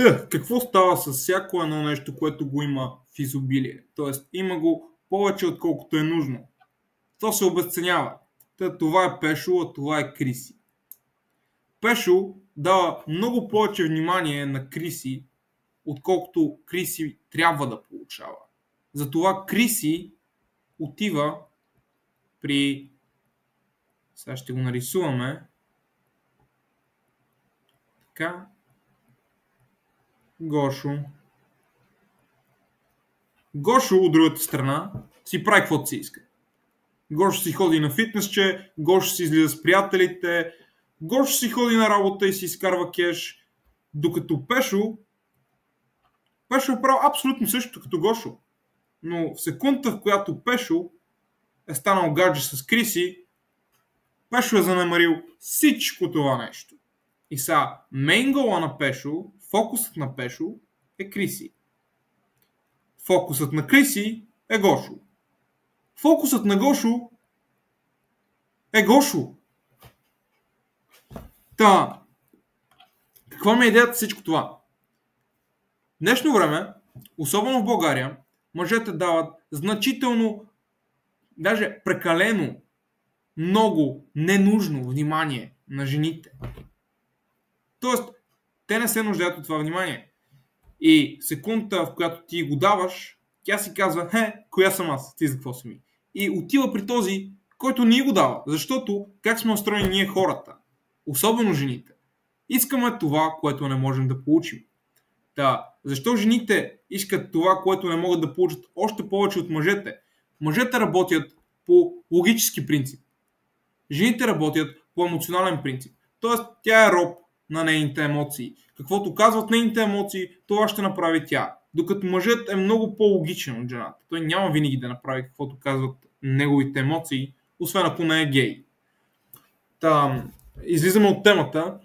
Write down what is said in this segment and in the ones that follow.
Какво става с всяко едно нещо, което го има в изобилие? Тоест, има го повече, отколкото е нужно. То се обезценява. Това е Пешо, а това е Криси. Пешо дава много повече внимание на Криси, отколкото Криси трябва да получава. Затова Криси отива при... Сега ще го нарисуваме. Така. Гошо. Гошо от другата страна си прави каквото си иска. Гошо си ходи на фитнесче, Гошо си излиза с приятелите, Гошо си ходи на работа и си изкарва кеш, докато Пешо прави абсолютно същото като Гошо. Но в секундата, в която Пешо е станал гадже с Криси, Пешо е занемарил всичко това нещо. И сега мейн гола на Пешо, фокусът на Пешо е Криси. Фокусът на Криси е Гошо. Фокусът на Гошо е Гошо. Та, каква ми е идеята всичко това? В днешно време, особено в България, мъжете дават значително, даже прекалено много ненужно внимание на жените. Тоест, те не се нуждаят от това внимание. И секундата, в която ти го даваш, тя си казва, коя съм аз, ти за какво си ми? И отива при този, който ни го дава. Защото как сме устроени ние хората, особено жените, искаме това, което не можем да получим. Защо жените искат това, което не могат да получат още повече от мъжете? Мъжете работят по логически принцип. Жените работят по емоционален принцип. Тоест, тя е роб на нейните емоции. Каквото казват нейните емоции, това ще направи тя. Докато мъжът е много по-логичен от жената. Той няма винаги да направи каквото казват неговите емоции, освен ако не е гей. Излизаме от темата.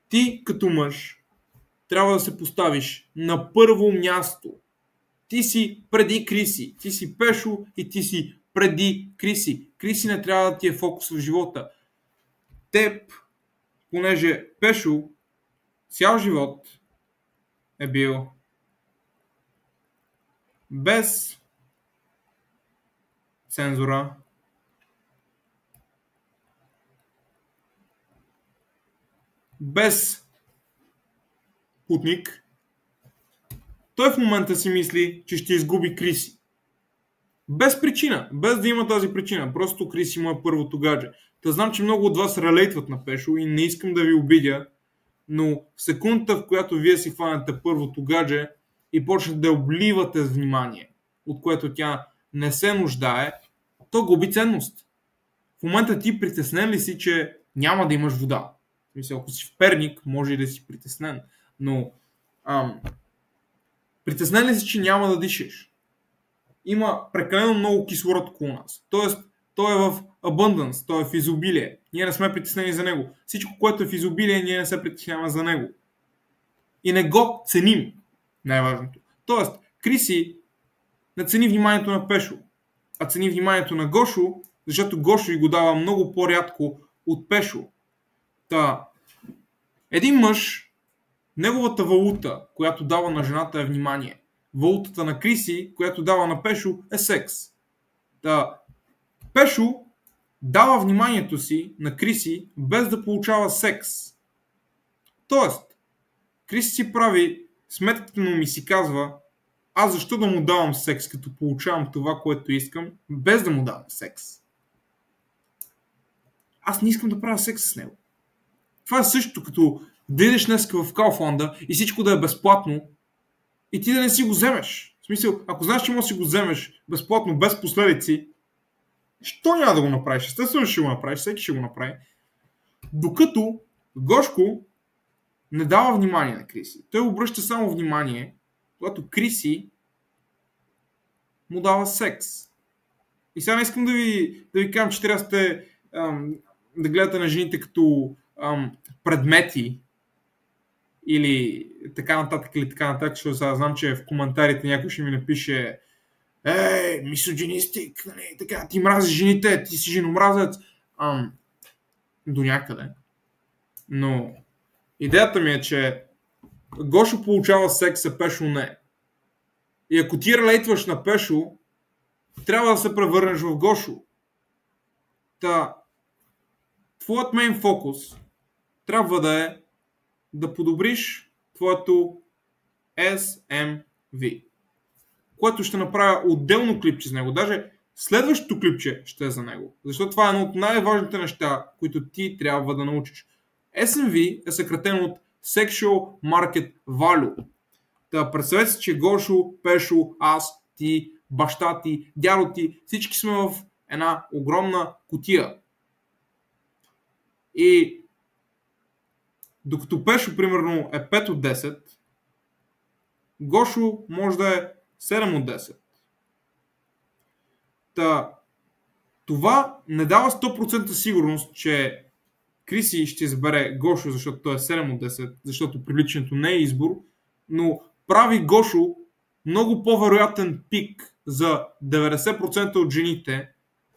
Ти като мъж трябва да се поставиш на първо място. Ти си преди Криси. Ти си Пешо и ти си преди Криси. Криси не трябва да ти е фокус в живота. Теб, понеже Пешо цял живот е бил без цензура, без путник, той в момента си мисли, че ще изгуби Криси. Без причина, без да има тази причина. Просто Криси му е първото гадже. Знам, че много от вас релейтват на Пешо и не искам да ви обидя, но в секундата, в която вие си хванете първото гадже и почнете да обливате с внимание, от което тя не се нуждае, то губи ценност. В момента ти притеснен ли си, че няма да имаш вода? Мисля, ако си в Перник, може и да си притеснен, но притеснен ли си, че няма да дишаш? Има прекалено много кислород около нас. Тоест, той е в abundance, той е в изобилие. Ние не сме притеснени за него. Всичко, което е в изобилие, ние не се притесняваме за него. И не го ценим. Най-важното. Тоест, Криси не цени вниманието на Пешо, а цени вниманието на Гошо, защото Гошо й го дава много по-рядко от Пешо. Един мъж, неговата валута, която дава на жената е внимание. Валутата на Криси, която дава на Пешо, е секс. Пешо дава вниманието си на Криси без да получава секс. Тоест, Криси си прави сметката, но ми си казва, аз защо да му давам секс, като получавам това, което искам, без да му давам секс? Аз не искам да правя секс с него. Това е същото, като да идеш днес в Кауфланда и всичко да е безплатно и ти да не си го вземеш. В смисъл, ако знаеш, че можеш да си го вземеш безплатно, без последици, що няма да го направиш? Естествено ще го направиш, всеки ще го направи. Докато Гошко не дава внимание на Криси. Той обръща само внимание, когато Криси му дава секс. И сега не искам да ви кажам, че трябва да гледате на жените като предмети или така нататък, защото сега знам, че в коментарите някой ще ми напише мисогинистик, нали, така, ти мразиш жените, ти си женомразец. До някъде. Но идеята ми е, че Гошо получава секс, а Пешо не. И ако ти релейтваш на Пешо, трябва да се превърнеш в Гошо. Твоят мейн фокус трябва да е да подобриш твоето SMV, което ще направя отделно клипче с него. Даже следващото клипче ще е за него. Защото това е едно от най-важните неща, които ти трябва да научиш. SMV е съкратено от Sexual Market Value. Представете си, че Гошо, Пешо, аз, ти, баща ти, дядо ти, всички сме в една огромна кутия. И докато Пешо, примерно, е 5 от 10, Гошо може да е 7 от 10. Това не дава 100% сигурност, че Криси ще избере Гошо, защото той е 7 от 10, защото привличането не е избор, но прави Гошо много по-вероятен пик за 90% от жените,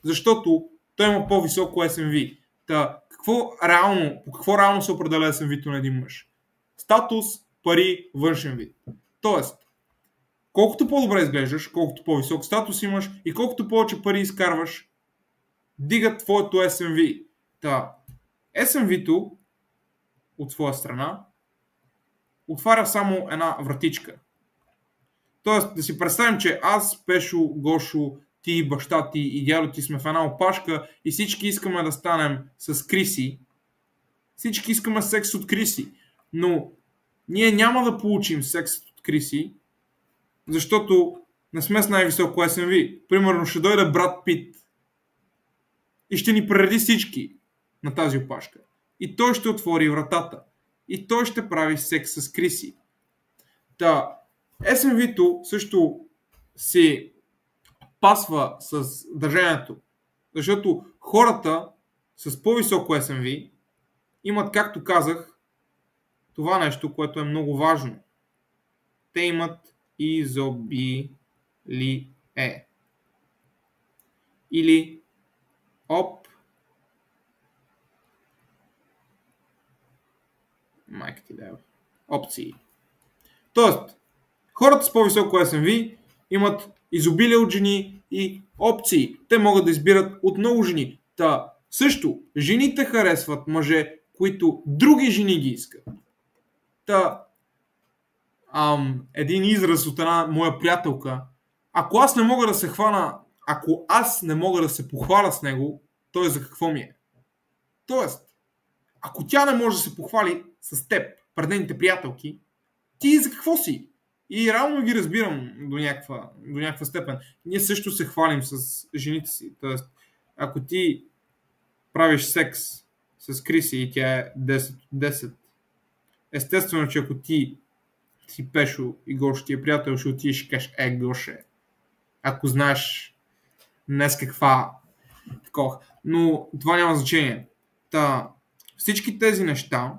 защото той има по-високо SMV. По какво реално се определя SMV-то на един мъж? Статус, пари, външен вид. Тоест, колкото по-добре изглеждаш, колкото по-висок статус имаш и колкото повече пари изкарваш, дига твоето SMV. SMV-то от своя страна отваря само една вратичка. Тоест, да си представим, че аз, Пешо, Гошо, ти, баща ти и дядо ти сме в една опашка и всички искаме да станем с Криси. Всички искаме секс от Криси. Но ние няма да получим секс от Криси, защото не сме с най-високо SMV. Примерно ще дойде брат Пит и ще ни пререди всички на тази опашка. И той ще отвори вратата. И той ще прави секс с Криси. SMV-то също си пасва с държанието. Защото хората с по-високо SMV имат, както казах, това нещо, което е много важно. Те имат изобилие. Или опции. Тоест, хората с по-високо SMV имат изобилие от жени и опции. Те могат да избират от много жени. Също, жените харесват мъже, които други жени ги искат. Един израз от една моя приятелка. Ако аз не мога да се похваля с него, той за какво ми е? Тоест, ако тя не може да се похвали с теб, пред нейните приятелки, ти за какво си? И реално ги разбирам до някаква степен. Ние също се хвалим с жените си. Тоест, ако ти правиш секс с Криси и тя е 10 от 10, естествено, че ако ти Пешо и Гошо ти е приятел, ще отидеш и кажеш, Гоше, ако знаеш днес каква такова. Но това няма значение. Всички тези неща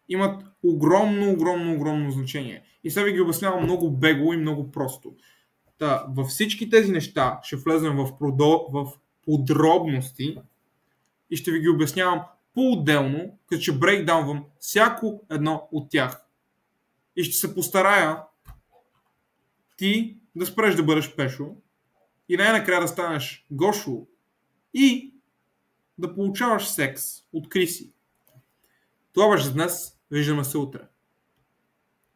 имат огромно значение. И сега ви ги обяснявам много бегло и много просто. Във всички тези неща ще влезем в подробности и ще ви ги обяснявам по-отделно, като ще брейкдаунвам всяко едно от тях. И ще се постарая ти да спреш да бъдеш Пешо и най-накрая да станеш Гошо и да получаваш секс от Криси. Това беше за днес. Виждаме се утре.